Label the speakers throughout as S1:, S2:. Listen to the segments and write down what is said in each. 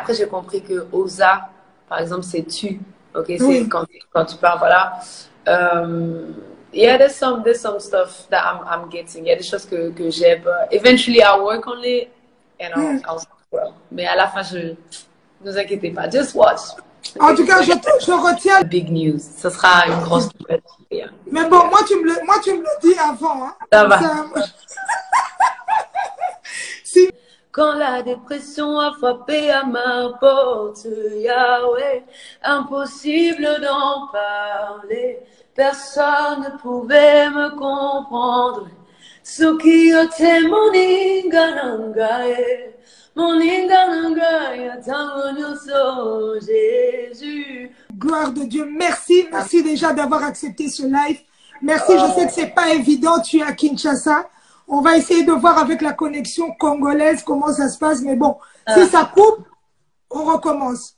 S1: après, j'ai compris que Osa, par exemple, c'est tu. Ok, c'est
S2: Oui.
S1: quand tu parles, voilà. Yeah, there's some stuff that I'm getting. Il y a des choses que j'ai, but eventually I'll work on it and
S2: Hmm.
S1: I'll well. Mais à la fin, ne vous inquiétez pas. Just watch.
S2: En
S1: Okay,
S2: tout
S1: just
S2: cas,
S1: watch.
S2: je retiens.
S1: Big news. Ce sera une grosse nouvelle. Yeah.
S2: Mais bon,
S1: Yeah.
S2: moi, tu me le dis avant. Hein.
S1: Ça
S2: Comme
S1: va.
S2: ça, moi, si.
S1: Quand la dépression a frappé à ma porte, Yahweh, impossible d'en parler. Personne ne pouvait me comprendre. Sukiote moninganangae, moninganangae, tangonyoso, Jésus.
S2: Gloire de Dieu. Merci. Merci déjà d'avoir accepté ce live. Merci. Je sais que
S1: Oh,
S2: c'est pas évident. Tu es à Kinshasa. On va essayer de voir avec la connexion congolaise comment ça se passe. Mais bon, si
S1: ah,
S2: ça coupe, on recommence.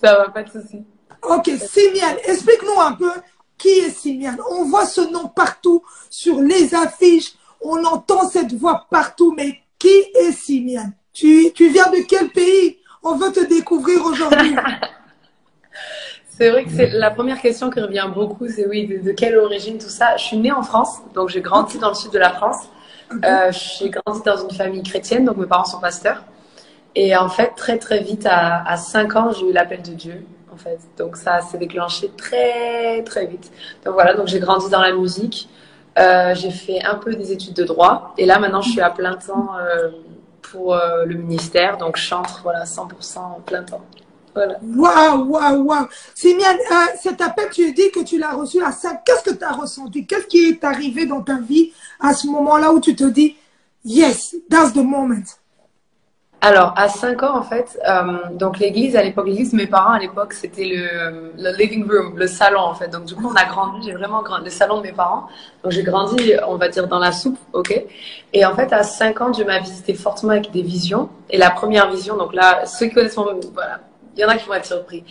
S1: ça va, pas de souci.
S2: Ok, Simian, explique-nous un peu qui est Simian. On voit ce nom partout sur les affiches, on entend cette voix partout, mais qui est Simian? Tu viens de quel pays? On veut te découvrir aujourd'hui.
S1: C'est vrai que c'est la première question qui revient beaucoup, c'est oui, de quelle origine tout ça. Je suis née en France, donc j'ai grandi dans le sud de la France.
S2: Ok.
S1: J'ai grandi dans une famille chrétienne, donc mes parents sont pasteurs. Et en fait, très très vite, à 5 ans, j'ai eu l'appel de Dieu, en fait. Donc ça s'est déclenché très très vite. Donc voilà, donc j'ai grandi dans la musique. J'ai fait un peu des études de droit. Et là, maintenant, je suis à plein temps pour le ministère. Donc je chante, voilà, 100% plein temps. Voilà.
S2: Waouh, waouh, waouh. Simian, cet appel, tu dis que tu l'as reçu à 5. Qu'est-ce que tu as ressenti? Qu'est-ce qui est arrivé dans ta vie à ce moment-là où tu te dis, yes, that's the moment?
S1: Alors, à 5 ans, en fait, donc l'église, à l'époque, l'église de mes parents, à l'époque, c'était le living room, le salon, en fait. Donc, du coup, on a grandi, j'ai vraiment grandi, le salon de mes parents. Donc, j'ai grandi, on va dire, dans la soupe, ok? Et en fait, à 5 ans, Dieu m'a visité fortement avec des visions. Et la première vision, donc là, ceux qui connaissent mon, voilà, il y en a qui vont être surpris.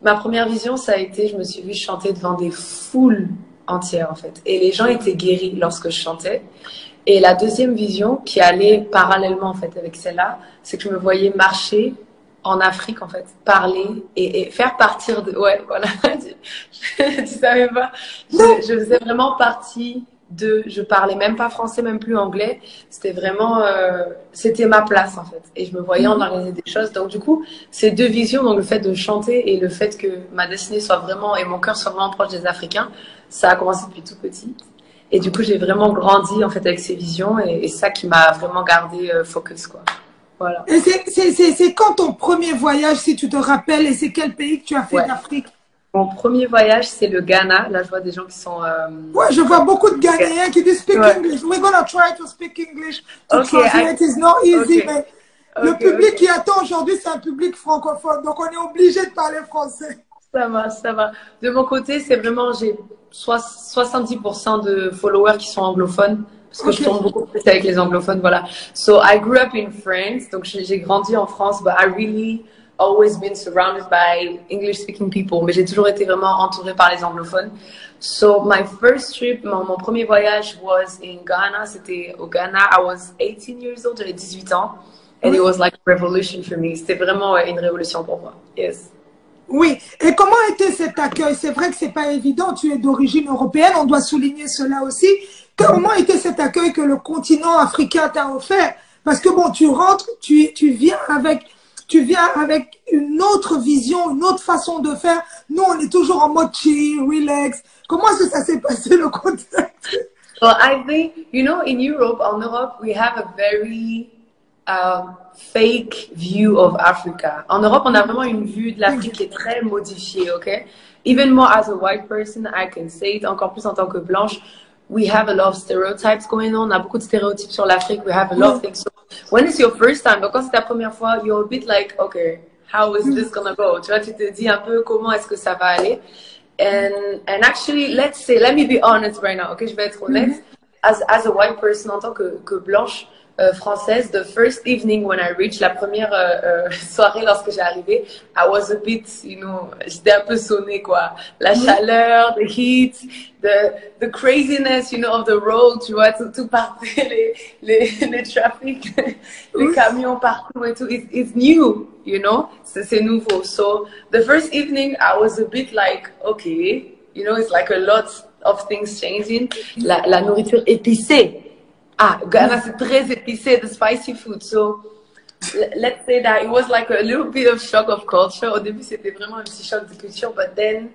S1: Ma première vision, ça a été, je me suis vue chanter devant des foules entières, en fait. Et les gens étaient guéris lorsque je chantais. Et la deuxième vision qui allait parallèlement en fait avec celle-là, c'est que je me voyais marcher en Afrique en fait, parler et faire partir de... Ouais, voilà, tu savais pas. Je faisais vraiment partie de... Je parlais même pas français, même plus anglais. C'était vraiment... c'était ma place en fait. Et je me voyais en organiser des choses. Donc du coup, ces deux visions, donc le fait de chanter et le fait que ma destinée soit vraiment... et mon cœur soit vraiment proche des Africains, ça a commencé depuis tout petit. Et du coup, j'ai vraiment grandi en fait avec ces visions et ça qui m'a vraiment gardé focus quoi. Voilà.
S2: Et c'est quand ton premier voyage, si tu te rappelles, et c'est quel pays que tu as fait
S1: Ouais.
S2: d'Afrique?
S1: Mon premier voyage, c'est le Ghana. Là, je vois des gens qui sont.
S2: Ouais, je vois beaucoup de Ghanéens qui disent speak
S1: Ouais.
S2: English. We're gonna try to speak English to
S1: Ok,
S2: translate. It's not easy,
S1: ok,
S2: mais le
S1: ok,
S2: public
S1: ok.
S2: qui attend aujourd'hui, c'est un public francophone. Donc, on est obligé de parler français.
S1: Ça va, ça va. De mon côté, c'est vraiment j'ai 70% de followers qui sont anglophones parce que je
S2: Ok.
S1: tourne beaucoup plus avec les anglophones. Voilà. So I grew up in France, donc j'ai grandi en France, but I really always been surrounded by English speaking people. Mais j'ai toujours été vraiment entourée par les anglophones. So my first trip, mon premier voyage was in Ghana. C'était au Ghana. I was 18 years old, j'avais 18 ans. And it
S2: Oui.
S1: was like a revolution for me. C'était vraiment une révolution pour moi. Yes.
S2: Oui. Et comment était cet accueil? C'est vrai que c'est pas évident. Tu es d'origine européenne. On doit souligner cela aussi. Comment était cet accueil que le continent africain t'a offert? Parce que bon, tu rentres, tu viens avec une autre vision, une autre façon de faire. Nous, on est toujours en mode chill, relax. Comment est-ce que ça s'est passé le contact?
S1: Well, I think, you know, in Europe, en Europe, we have a very fake view of Africa. En Europe, on a vraiment une vue de l'Afrique qui est très modifiée, ok? Even more as a white person, I can say it, encore plus en tant que blanche, we have a lot of stereotypes going on. On a beaucoup de stéréotypes sur l'Afrique. We have a lot of things. So when it's your first time, donc quand c'est ta première fois, you're a bit like, okay, how is this gonna go? Tu vois, tu te dis un peu comment est-ce que ça va aller. And actually, let me be honest right now, okay? Je vais être honnête. As a white person, en tant que blanche, française. The first evening when I reached, la première soirée lorsque j'ai arrivé, I was a bit, you know, j'étais un peu sonnée, quoi. La chaleur, the heat, the craziness, you know, of the road, tu vois, tout partait, les traffic, les camions partout et tout. It's new, you know, c'est nouveau. So the first evening, I was a bit like, okay, you know, it's like a lot of things changing. La nourriture épicée. Ah, Ghana, c'est très épicé, the spicy food. So, let's say that it was like a little bit of shock of culture. Au début, c'était vraiment un petit choc de culture. But then,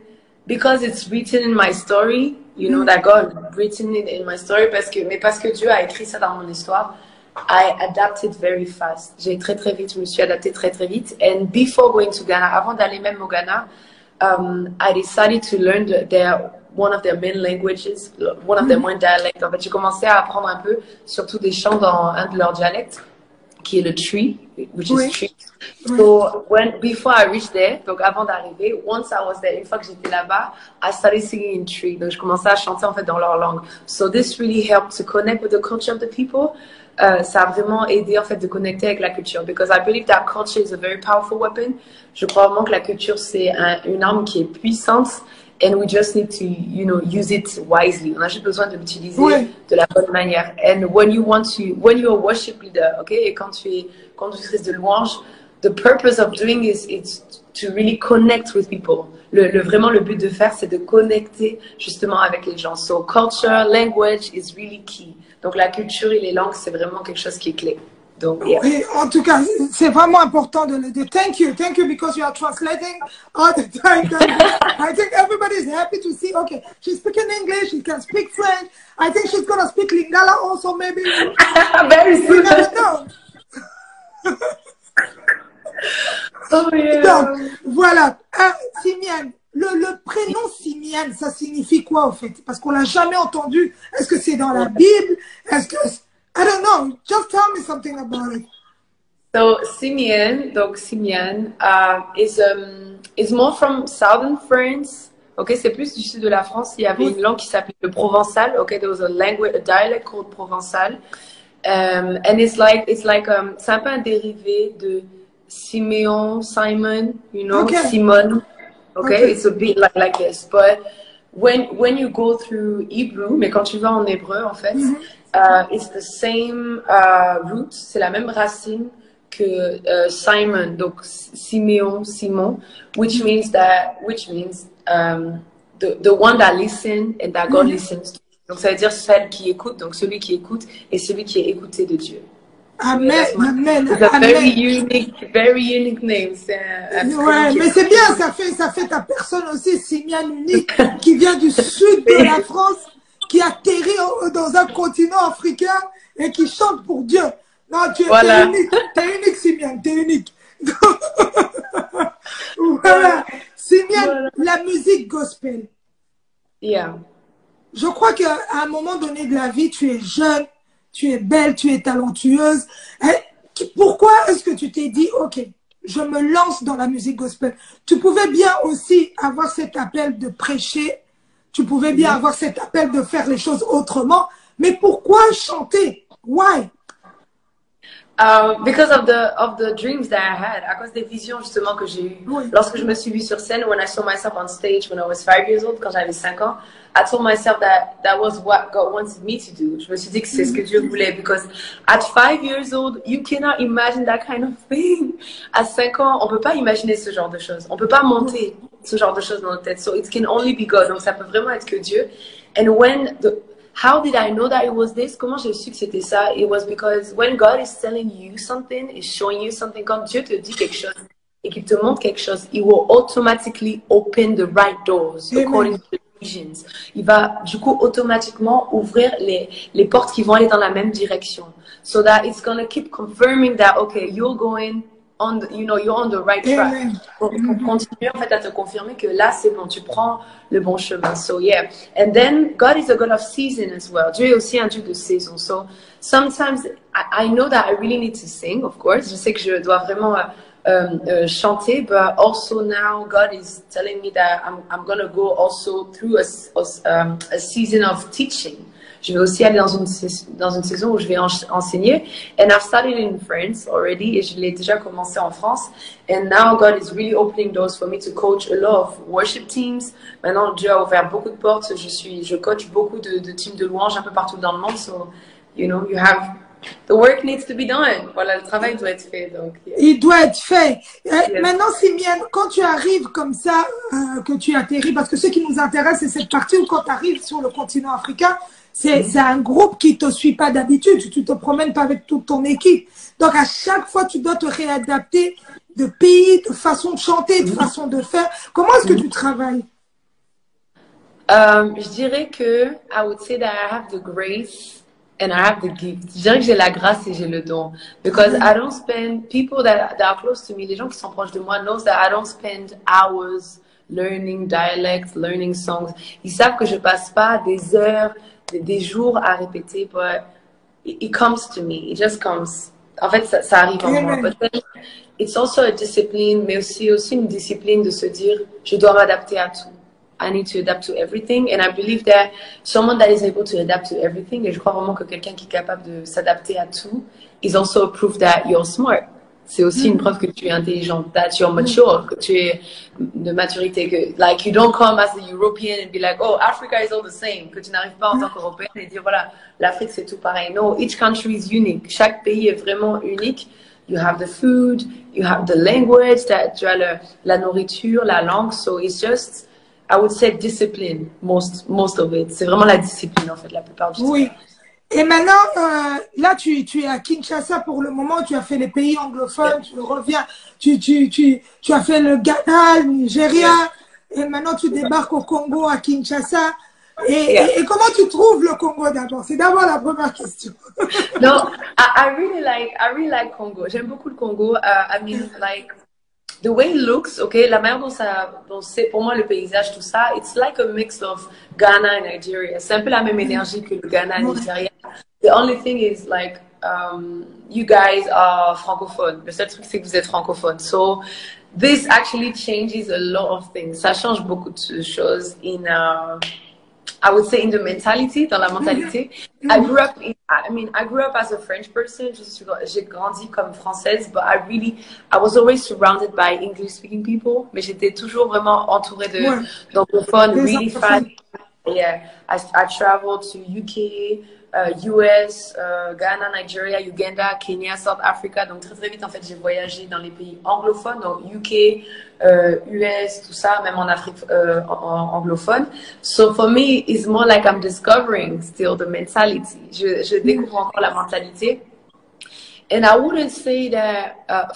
S1: because it's written in my story, you know, that God written it in my story, parce que Dieu a écrit ça dans mon histoire, I adapted very fast. J'ai très vite, je me suis adaptée très vite. And before going to Ghana, avant d'aller même au Ghana, I decided to learn one of their main languages, one of their main dialects. En fait, j'ai commencé à apprendre un peu, surtout des chants dans un de leurs dialectes, qui est le Tree, which is Tree. So, before I reached there, donc avant d'arriver, once I was there, une fois que j'étais là-bas, I started singing in Tree. Donc, je commençais à chanter en fait dans leur langue. So, this really helped to connect with the culture of the people. Ça a vraiment aidé en fait de connecter avec la culture. Because I believe that culture is a very powerful weapon. Je crois vraiment que la culture c'est une arme qui est puissante. And we just need to, you know, use it wisely. On a juste besoin de l'utiliser de la bonne manière. And when you're a worship leader, okay, et quand tu es conductrice de louange, the purpose of doing is to really connect with people. Vraiment, le but de faire, c'est de connecter justement avec les gens. So culture, language is really key. Donc la culture et les langues, c'est vraiment quelque chose qui est clé. Donc, yeah.
S2: Oui, en tout cas, c'est vraiment important de le dire. Thank you because you are translating all the time. I think everybody is happy to see. Okay, she's speaking English. She can speak French. I think she's gonna speak Lingala also, maybe.
S1: Very soon.
S2: We never know.
S1: Oh yeah.
S2: Donc, voilà. Simiane, le prénom Simiane, ça signifie quoi au fait? Parce qu'on l'a jamais entendu. Est-ce que c'est dans la Bible? Est-ce que I don't know. Just tell me something about it.
S1: So Simeon, is more from southern France. Okay, c'est plus du sud de la France. Il y avait une langue qui s'appelait le provençal. Okay, there was a dialect called provençal. And it's like c'est un peu un dérivé de Simon, you know, Simon. Okay, it's a bit like this. But when you go through Hebrew, mais quand tu vas en hébreu, en fait, it's the same root, c'est la même racine que Simon, donc Simon, which means the one that listens and that God listens to. Donc ça veut dire celle qui écoute, donc celui qui écoute et celui qui est écouté de Dieu.
S2: Amen, amen.
S1: It's a very unique name.
S2: Ouais, mais c'est bien, ça fait ta personne aussi, Simiane unique, qui vient du sud de la France, qui atterrit dans un continent africain et qui chante pour Dieu. Non, tu es unique, Simiane, t'es unique. Voilà. Simiane, la musique gospel.
S1: Yeah.
S2: Je crois qu'à un moment donné de la vie, tu es jeune, tu es belle, tu es talentueuse. Pourquoi est-ce que tu t'es dit, ok, je me lance dans la musique gospel? Tu pouvais bien aussi avoir cet appel de prêcher, tu pouvais bien avoir cet appel de faire les choses autrement, mais pourquoi chanter? Why?
S1: Because of the dreams that I had, à cause des visions justement que j'ai eues. Lorsque je me suis vue sur scène, when I saw myself on stage when I was 5 years old, quand j'avais 5 ans, I told myself that was what God wanted me to do. Je me suis dit que c'est ce que Dieu voulait, because at 5 years old, you cannot imagine that kind of thing. À 5 ans, on peut pas imaginer ce genre de choses. On peut pas monter ce genre de choses dans notre tête. So it can only be God. Donc ça peut vraiment être que Dieu. And how did I know that it was this? Comment j'ai su que c'était ça? It was because when God is telling you something, is showing you something, quand Dieu te dit quelque chose et qu'il te montre quelque chose, He will automatically open the right doors according to the visions. Il va du coup automatiquement ouvrir les portes qui vont aller dans la même direction. So that it's gonna keep confirming that, okay, you're going on the, you know, you're on the right track. Pour continuer en fait à te confirmer que là c'est bon, tu prends le bon chemin. So yeah, and then God is a God of season as well. Dieu est aussi un Dieu de saison. So sometimes I know that I really need to sing, of course. Je sais que je dois vraiment chanter, but also now God is telling me that I'm gonna go also through a season of teaching. Je vais aussi aller dans une saison où je vais enseigner. And I've studied in France already, et je l'ai déjà commencé en France. And now God is really opening doors for me to coach a lot of worship teams. Maintenant, Dieu a ouvert beaucoup de portes. Je coach beaucoup de teams de louanges un peu partout dans le monde. So, you know, the work needs to be done. Voilà, le travail doit être fait. Donc, yeah.
S2: Il doit être fait.
S1: Yes.
S2: Maintenant, Simiane, quand tu arrives comme ça, que tu atterris, parce que ce qui nous intéresse, c'est cette partie où quand tu arrives sur le continent africain, c'est un groupe qui te suit pas d'habitude. Tu te promènes pas avec toute ton équipe. Donc, à chaque fois, tu dois te réadapter de pays, de façon de chanter, de façon de faire. Comment est-ce que tu travailles?
S1: Je dirais que I would say that I have the grace and I have the gift. Je dirais que j'ai la grâce et j'ai le don. Because I don't spend, people that are close to me, les gens qui sont proches de moi, knows that I don't spend hours learning dialects, learning songs. Ils savent que je passe pas des heures, des jours à répéter, but it comes to me. It just comes. En fait, ça arrive en moi. But then it's also a discipline, mais aussi une discipline de se dire, je dois m'adapter à tout. I need to adapt to everything, and I believe that someone that is able to adapt to everything, et je crois vraiment que quelqu'un qui est capable de s'adapter à tout, is also a proof that you're smart. C'est aussi une preuve que tu es intelligent, that you're mature, que tu es de maturité, que like you don't come as a European and be like, oh, Africa is all the same, que tu n'arrives pas en tant qu'Européenne et dire voilà, l'Afrique c'est tout pareil. No, each country is unique. Chaque pays est vraiment unique. You have the food, you have the language, tu as la nourriture, la langue, so it's just I would say discipline, most of it. C'est vraiment la discipline, en fait, la plupart du temps.
S2: Oui. Et maintenant, là, tu es à Kinshasa pour le moment. Tu as fait les pays anglophones, tu reviens. Tu as fait le Ghana, le Nigeria. Et maintenant, tu débarques au Congo, à Kinshasa. Et comment tu trouves le Congo d'abord? C'est d'abord la première question.
S1: No, I really like Congo. J'aime beaucoup le Congo. I mean, like, the way it looks, okay, la manière dont c'est pour moi le paysage, tout ça, it's like a mix of Ghana and Nigeria. C'est un peu la même énergie que le Ghana et Nigeria. The only thing is like, you guys are francophones. Le seul truc c'est que vous êtes francophones. So this actually changes a lot of things. Ça change beaucoup de choses I would say in the mentality, dans la mentalité. I grew up as a French person. J'ai grandi comme française, but I was always surrounded by English-speaking people. Mais j'étais toujours vraiment entourée d'anglophones, really fast. Yeah, I traveled to UK, US, Ghana, Nigeria, Uganda, Kenya, South Africa. Donc très vite en fait j'ai voyagé dans les pays anglophones, donc UK, US, tout ça, même en Afrique anglophone. So for me, it's more like I'm discovering still the mentality. Je découvre encore la mentalité. And I wouldn't say that the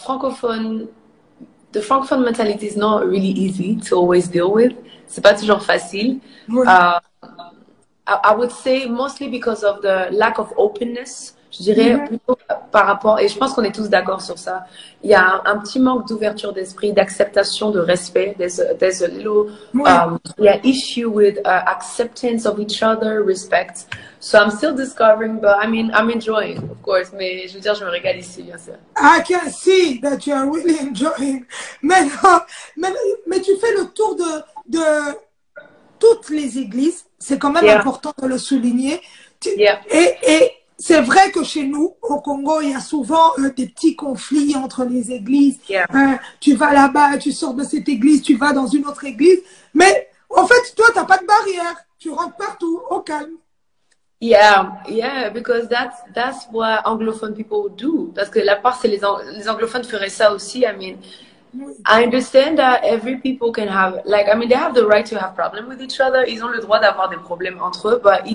S1: francophone mentality is not really easy to always deal with. C'est pas toujours facile. I would say mostly because of the lack of openness. Je dirais plutôt par rapport, et je pense qu'on est tous d'accord sur ça, il y a un petit manque d'ouverture d'esprit, d'acceptation, de respect. There's a little issue with acceptance of each other, respect. So I'm still discovering, but I mean, I'm enjoying, of course. Mais je veux dire, je me régale ici, bien sûr.
S2: I can see that you are really enjoying. Mais tu fais le tour de toutes les églises. C'est quand même important de le souligner. Et c'est vrai que chez nous, au Congo, il y a souvent des petits conflits entre les églises. Tu vas là-bas, tu sors de cette église, tu vas dans une autre église. Mais en fait, toi, tu n'as pas de barrière. Tu rentres partout, au calme.
S1: Yeah, because that's what anglophone people do. Parce que la part, c'est les anglophones feraient ça aussi. I mean, I understand that every people can have, like, I mean, they have the right to have problems with each other. Ils ont le droit d'avoir des problèmes entre eux, but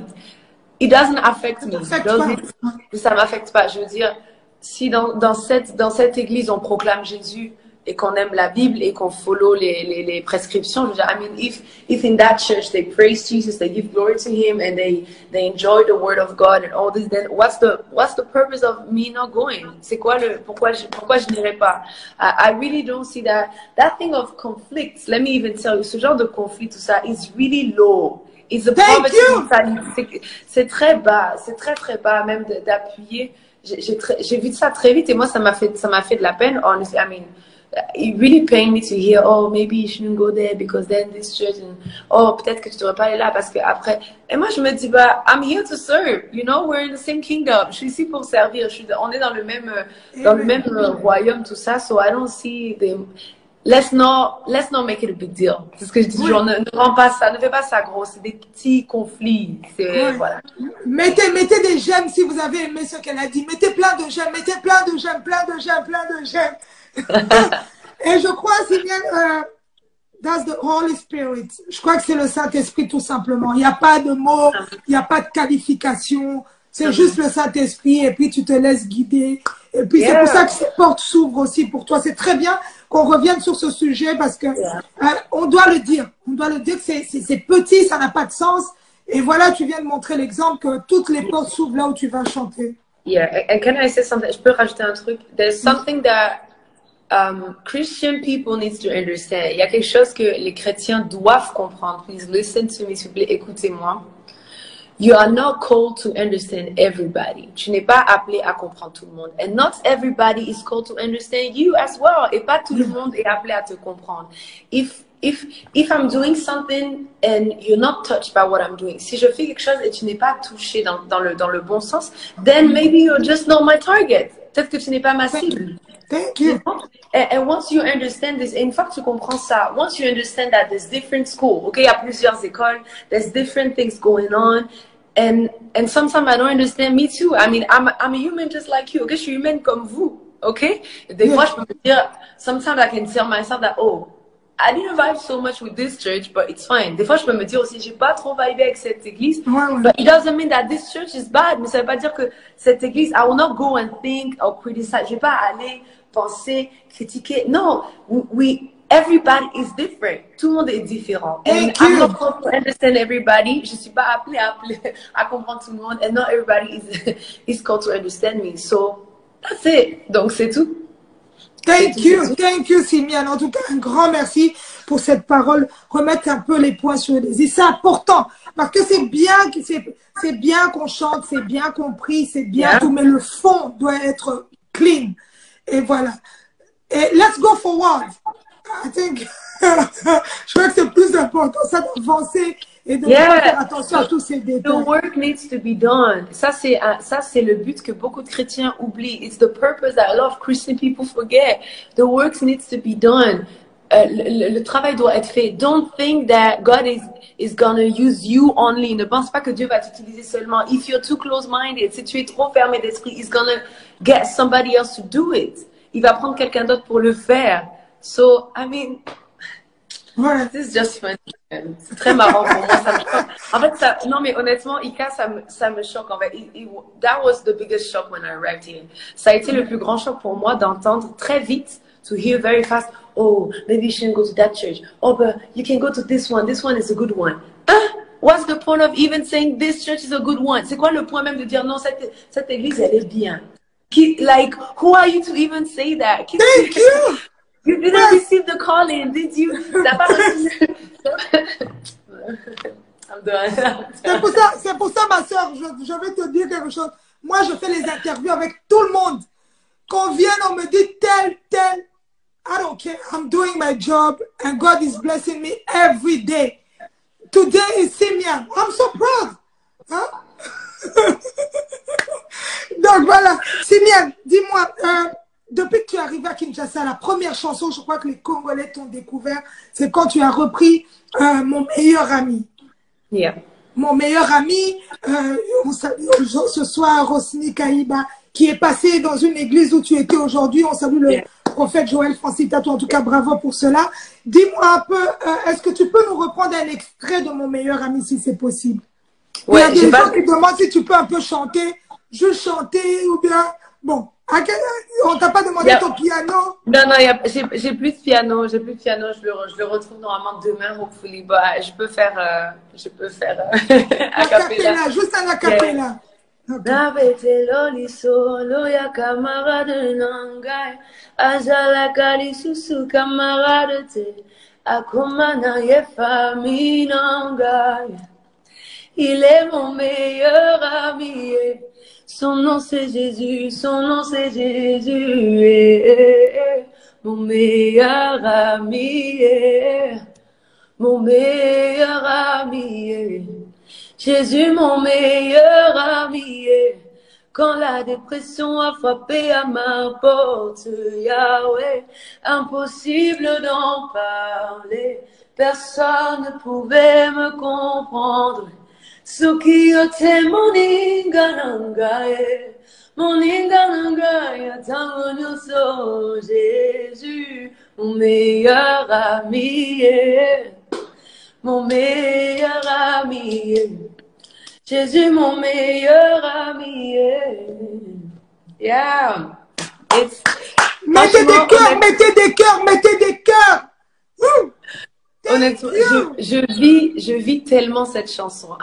S1: it doesn't affect me. Ça m'affecte pas. Je veux dire, si dans cette église on proclame Jésus et qu'on aime la Bible et qu'on follow les prescriptions, je veux dire, I mean, if in that church they praise Jesus, they give glory to Him, and they enjoy the Word of God and all this, then what's the purpose of me not going? C'est quoi pourquoi je n'irai pas? I really don't see that thing of conflicts. Let me even tell you, ce genre de conflit, tout ça, is really low. It's a poverty mentality. C'est très bas, c'est très très bas même d'appuyer. J'ai vu ça très vite et moi ça m'a fait de la peine. Honestly, I mean, it really pained me to hear, oh, maybe you shouldn't go there because then this church, and oh, peut-être que tu devrais pas aller là parce que après. Et moi, je me dis, bah, I'm here to serve, you know, we're in the same kingdom. Je suis ici pour servir. On est dans le même, royaume, tout ça. So I don't see the. Let's not make it a big deal. C'est ce que je dis toujours. Ne rends pas ça, ne fais pas ça gros. C'est des petits conflits. C'est, voilà.
S2: Mettez des j'aime si vous avez aimé ce qu'elle a dit. Mettez plein de j'aime, mettez plein de j'aime, plein de j'aime, plein de j'aime. Et je crois, Simian, that's the Holy Spirit. Je crois que c'est le Saint-Esprit tout simplement. Il n'y a pas de mots, il n'y a pas de qualification. C'est juste le Saint-Esprit et puis tu te laisses guider. Et puis c'est pour ça que ces portes s'ouvrent aussi pour toi. C'est très bien qu'on revienne sur ce sujet parce que on doit le dire. On doit le dire que c'est petit, ça n'a pas de sens. Et voilà, tu viens de montrer l'exemple que toutes les portes s'ouvrent là où tu vas chanter.
S1: Yeah, and can I say something? Je peux rajouter un truc? There's something that Christian people need to understand. Il y a quelque chose que les chrétiens doivent comprendre. Please listen to me, s'il vous plaît, écoutez-moi. You are not called to understand everybody. Tu n'es pas appelé à comprendre tout le monde. And not everybody is called to understand you as well. Et pas tout le monde est appelé à te comprendre. If I'm doing something and you're not touched by what I'm doing, si je fais quelque chose et tu n'es pas touché dans le bon sens, then maybe you're just not my target. Peut-être que tu n'es pas ma cible.
S2: Thank you.
S1: And once you understand this, et une fois que tu comprends ça, once you understand that there's different schools, okay, il y a plusieurs écoles, there's different things going on, and sometimes I don't understand, me too. I mean, I'm a human just like you, okay, je suis humaine comme vous, okay? Des fois, je peux me dire, sometimes I can tell myself that, oh, I didn't vibe so much with this church, but it's fine. Des fois, je peux me dire aussi, j'ai pas trop vibé avec cette église. But it doesn't mean that this church is bad. Mais ça veut pas dire que cette église, I will not go and think or criticize. Je vais pas aller penser, critiquer. Non, everybody is different. Tout le monde est différent. And I'm not called to understand everybody. Je suis pas appelée à comprendre tout le monde. And not everybody is called to understand me. So, that's it. Donc, c'est tout.
S2: Thank you, Simian. En tout cas, un grand merci pour cette parole. Remettre un peu les points sur les i. C'est important parce que c'est bien qu'on chante, c'est bien compris, c'est bien tout, mais le fond doit être clean. Et voilà. Et let's go forward. I think, je crois que c'est plus important, ça d'avancer et de faire attention à tous ces détails.
S1: The work needs to be done. Ça, c'est le but que beaucoup de chrétiens oublient. It's the purpose that a lot of Christian people forget. The work needs to be done. Le travail doit être fait. Don't think that God is gonna use you only. Ne pense pas que Dieu va t'utiliser seulement. If you're too close-minded, si tu es trop fermé d'esprit, He's gonna get somebody else to do it. Il va prendre quelqu'un d'autre pour le faire. So, I mean, this is just funny. C'est très marrant pour moi. Ça me choque. En fait, non, mais honnêtement, Ika, ça me choque. En fait, that was the biggest shock when I arrived here. Ça a été le plus grand choc pour moi d'entendre très vite, to hear very fast, oh, maybe you shouldn't go to that church. Oh, but you can go to this one. This one is a good one. What's the point of even saying this church is a good one? C'est quoi le point même de dire non, cette église, elle est bien? Like, who are you to even say that?
S2: Thank you!
S1: You didn't receive the calling, did you? T'as pas reçu. I'm done.
S2: C'est pour ça, ma soeur, je vais te dire quelque chose. Moi, je fais les interviews avec tout le monde. Qu'on vienne, on me dit tel. I don't care. I'm doing my job and God is blessing me every day. Today is Simian. I'm so proud. Hein? Donc voilà. Simian, dis-moi, depuis que tu es arrivé à Kinshasa, la première chanson, je crois que les Congolais t'ont découvert, c'est quand tu as repris Mon meilleur ami.
S1: Yeah.
S2: Mon meilleur ami, on salue ce soir Rosny Kaïba, qui est passé dans une église où tu étais aujourd'hui. On salue le prophète Joël Francis Tatou. En tout cas, bravo pour cela. Dis-moi un peu, est-ce que tu peux nous reprendre un extrait de Mon meilleur ami, si c'est possible?
S1: Ouais,
S2: il y a des gens qui demandent si tu peux un peu chanter, juste chanter ou bien... Bon, on t'a pas demandé ton piano?
S1: Non, j'ai plus de piano. Je le retrouve normalement demain, hopefully. But je peux faire
S2: a cappella, juste un a cappella.
S1: Nabetelo solo ya camarade nangai azala kali susu camarade te akomana ye famille nangai. Il est mon meilleur ami. Son nom c'est Jésus, son nom c'est Jésus. mon meilleur ami, yeah. Mon meilleur ami, yeah. Jésus, mon meilleur ami, yeah. Quand la dépression a frappé à ma porte, Yahweh, impossible d'en parler. Personne ne pouvait me comprendre. Sukiyote moningananga, moningananga, tangonyoso, Jésus, mon meilleur ami, mon meilleur ami, Jésus, mon meilleur ami, yeah.
S2: Mettez des cœurs, mettez des cœurs, mettez des cœurs.
S1: Honnêtement, je vis tellement cette chanson.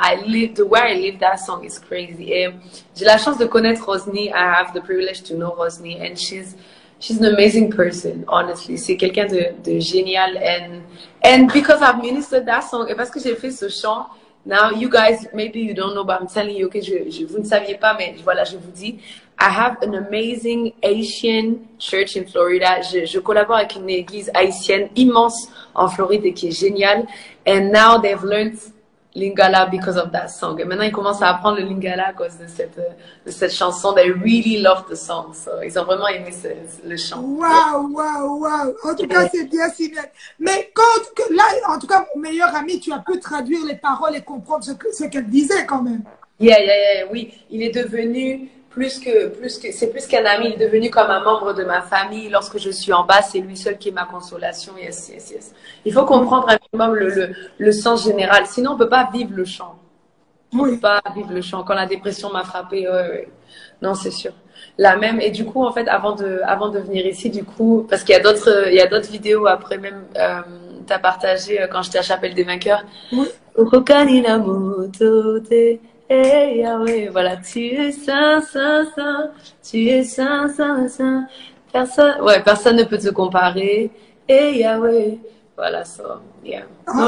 S1: The way I live that song is crazy. Et j'ai la chance de connaître Rosny. I have the privilege to know Rosny, and she's an amazing person. Honestly, c'est quelqu'un de génial. And because I've ministered that song, et parce que j'ai fait ce chant, now you guys maybe you don't know, but I'm telling you, okay, vous ne saviez pas, mais voilà, je vous dis. I have an amazing Haitian church in Florida. Je collabore avec une église haïtienne immense en Floride et qui est géniale. And now they've learned Lingala because of that song. Et maintenant, ils commencent à apprendre le Lingala à cause de cette chanson. They really love the song. So, ils ont vraiment aimé le chant.
S2: Waouh, waouh, waouh. En tout cas, c'est bien, si bien. Mais quand, là, en tout cas, mon meilleur ami, tu as pu traduire les paroles et comprendre ce qu'elle disait quand même.
S1: Yeah, oui. Il est devenu c'est plus qu'un ami, il est devenu comme un membre de ma famille. Lorsque je suis en bas, c'est lui seul qui est ma consolation. Yes. Il faut comprendre un minimum le sens général. Sinon, on peut pas vivre le chant. On peut pas vivre le chant. Quand la dépression m'a frappée, ouais. Non, c'est sûr. La même. Et du coup, en fait, avant de venir ici, du coup, parce qu'il y a d'autres vidéos après même, t'as partagé quand j'étais à Chapelle des Vainqueurs.
S2: Oui.
S1: Hey Yahweh, voilà, tu es saint, tu es saint. Personne ne peut te comparer. Hey Yahweh, voilà ça. Yeah.
S2: En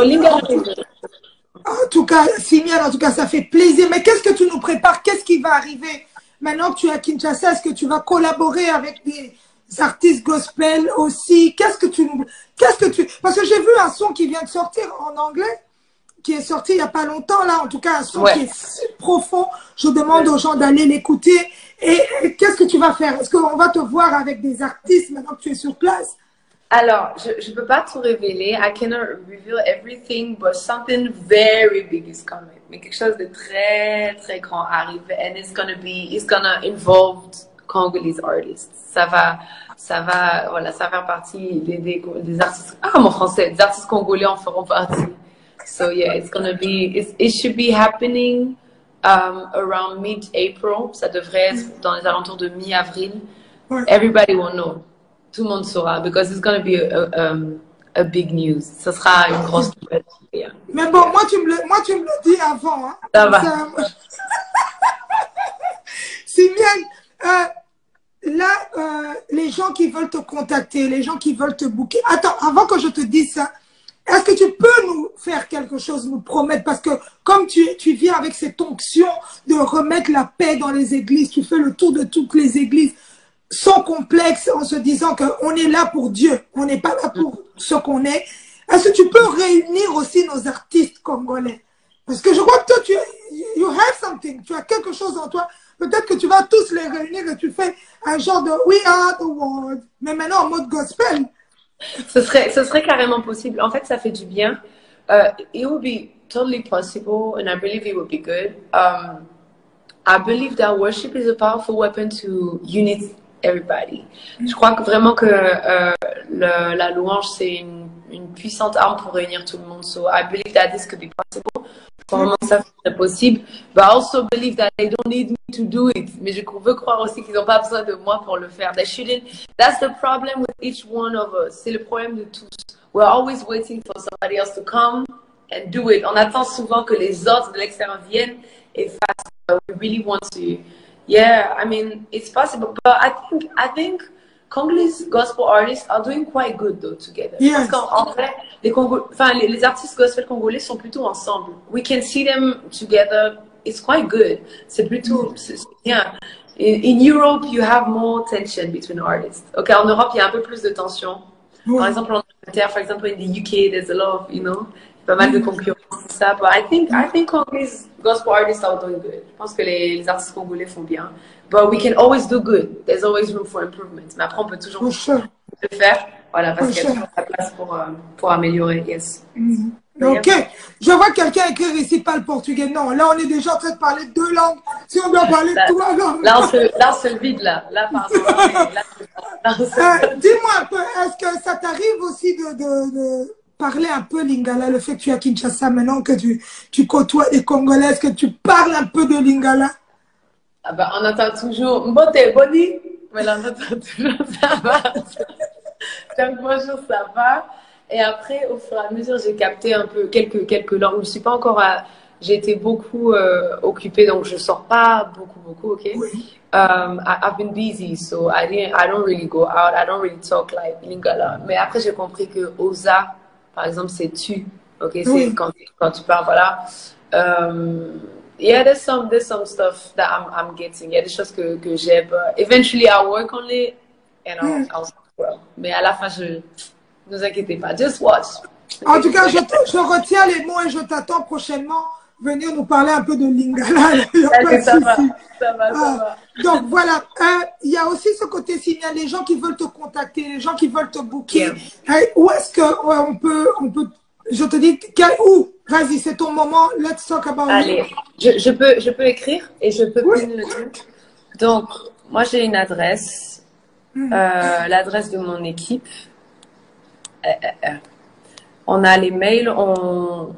S2: tout cas, Simian, en tout cas, ça fait plaisir. Mais qu'est-ce que tu nous prépares? Qu'est-ce qui va arriver maintenant que tu es à Kinshasa? Est-ce que tu vas collaborer avec des artistes gospel aussi? Parce que j'ai vu un son qui vient de sortir en anglais, qui est sorti il n'y a pas longtemps, là, en tout cas, un son qui est si profond. Je demande aux gens d'aller l'écouter. Et qu'est-ce que tu vas faire? Est-ce qu'on va te voir avec des artistes maintenant que tu es sur place?
S1: Alors, je ne peux pas tout révéler. I cannot reveal everything, but something very big is coming. Mais quelque chose de très, très grand arrive. And it's gonna involve Congolese artists. Ça va, voilà, ça va faire partie des artistes. Ah, mon français, des artistes congolais en feront partie. So yeah, it should be happening around mid-April. Ça devrait être dans les alentours de mi-avril. Everybody will know. Tout le monde saura, because it's going to be a big news. Ça sera une grosse nouvelle. Yeah.
S2: Mais bon, moi tu me le dis avant. Hein.
S1: Ça va.
S2: Simian, là, les gens qui veulent te contacter, les gens qui veulent te booker. Attends, avant que je te dise ça, est-ce que tu peux nous faire quelque chose, nous promettre? Parce que comme tu viens avec cette onction de remettre la paix dans les églises, tu fais le tour de toutes les églises sans complexe, en se disant qu'on est là pour Dieu, on n'est pas là pour ce qu'on est. Est-ce que tu peux réunir aussi nos artistes congolais? Parce que je crois que toi, you have something, tu as quelque chose en toi. Peut-être que tu vas tous les réunir et tu fais un genre de We Are the World, mais maintenant en mode gospel.
S1: Ce serait carrément possible. En fait, ça fait du bien. It would be totally possible, and I believe it would be good. I believe that worship is a powerful weapon to unite everybody. Je crois que vraiment que la louange, c'est une puissante arme pour réunir tout le monde. So I believe that this could be possible. Pour le moment, ça serait possible. But I also believe that they don't need me to do it. Mais je veux croire aussi qu'ils n'ont pas besoin de moi pour le faire. They shouldn't. That's the problem with each one of us. C'est le problème de tous. We're always waiting for somebody else to come and do it. On attend souvent que les autres de l'extérieur viennent et fassent. We really want to. Yeah, I mean, it's possible. But I think Congolese gospel artists are doing quite good though together.
S2: Yes.
S1: Parce qu'en vrai, les artistes gospel congolais sont plutôt ensemble. We can see them together. It's quite good. C'est plutôt bien. In Europe, you have more tension between artists. Ok, en Europe, il y a un peu plus de tension. Par exemple, en Angleterre, for example, in the UK, there's a lot of, you know, pas mal de concurrence, tout ça. But I think Congolese gospel artists are doing good. Je pense que les artistes congolais font bien. But we can always do good. There's always room for improvement. Mais après, on peut toujours le faire. Voilà, parce qu'il y a toujours la place pour améliorer. Yes.
S2: Ok. Je vois quelqu'un écrire ici, pas le portugais. Non, là, on est déjà en train de parler deux langues. Si on doit parler trois langues.
S1: Là, on se le vide, là. Là, pardon.
S2: Dis-moi un peu, est-ce que ça t'arrive aussi de parler un peu lingala, le fait que tu es à Kinshasa maintenant, que tu côtoies les Congolais, est-ce que tu parles un peu de lingala?
S1: Ah bah, on entend toujours Mbote Boni, mais là, on entend toujours ça va. Donc, bonjour, ça va. Et après, au fur et à mesure, j'ai capté un peu quelques langues. Je ne suis pas encore j'ai été beaucoup occupée, donc je ne sors pas beaucoup, ok?
S2: Oui.
S1: I've been busy, so I don't really go out. I don't really talk like lingala. Mais après, j'ai compris que Oza, par exemple, c'est tu, ok? C'est quand tu parles, voilà. Yeah, there's some stuff that I'm getting. Il y a des choses que j'ai, but eventually I'll work on it and I'll well. Mais à la fin, ne vous inquiétez pas, just watch.
S2: En tout cas, je retiens les mots et je t'attends prochainement venir nous parler un peu de lingala.
S1: Ça va.
S2: Donc voilà, il y a aussi ce côté signal, les gens qui veulent te contacter, les gens qui veulent te booker. Où est-ce que on peut, je te dis, où? Vas-y, c'est ton moment, let's talk about
S1: Allez, je peux écrire et je peux pinner le truc. Donc, moi j'ai une adresse, l'adresse de mon équipe. On a les mails, on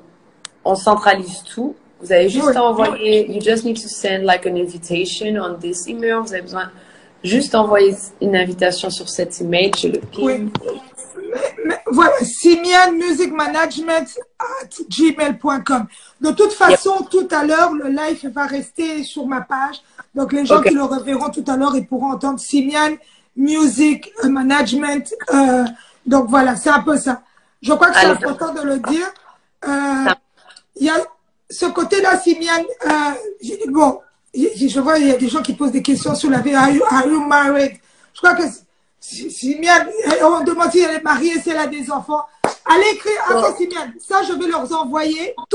S1: centralise tout. Vous avez juste à envoyer, you just need to send like an invitation on this email. Vous avez besoin juste d'envoyer une invitation sur cet email. Je le ping.
S2: Mais voilà, simianmusicmanagement@gmail.com. De toute façon, tout à l'heure, le live va rester sur ma page. Donc, les gens qui le reverront tout à l'heure, ils pourront entendre Simian Music Management. Donc, voilà, c'est un peu ça. Je crois que c'est important de le dire. Il y a ce côté-là, Simian. Bon, je vois, il y a des gens qui posent des questions sur la vie. Are you married? Je crois que Simian, on demande si elle est mariée, si elle a des enfants. Allez écrire, Simian, ça je vais leur envoyer.